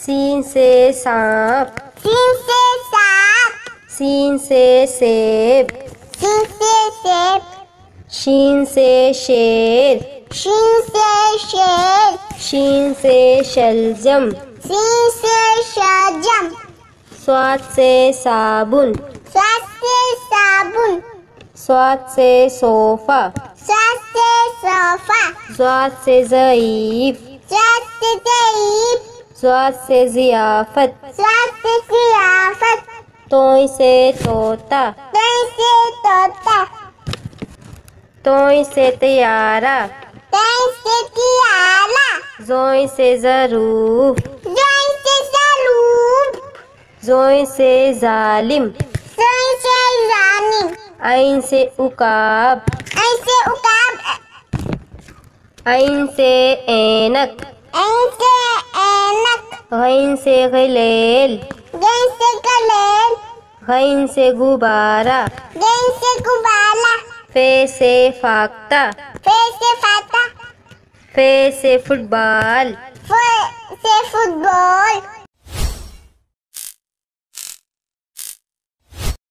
scene से सांप, scene से सांप, सीन से सेब, सीन से सेब, शीन से शेर, शीन से शेर, शीन से शलजम, शीन से शलजम, स्वाद से साबुन, स्वाद से साबुन, स्वाद से सोफा, स्वाद से सोफा, स्वाद से ज़ईफ, स्वाद से ज़ईफ, स्वाद से ज़ियाफत, स्वाद से ज़ियाफत, तोय से तोता, तोय से तोता, तोय से तैयारा, तोय से तियारा, ज़ोय से ज़रूफ, ज़ोय से ज़रूफ, ज़ोय से ज़ालिम, ज़ोय से ज़ालिम, ऐन से उकाब, ऐन से उकाब, ऐन से ऐनक, ऐन से ऐनक, गैन से गलेल, गैन से गलेल, गैन से गुब्बारा, गैन से गुब्बारा, फे से फाख्ता, फे से फाता, फे से फुटबॉल, फे से फुटबॉल,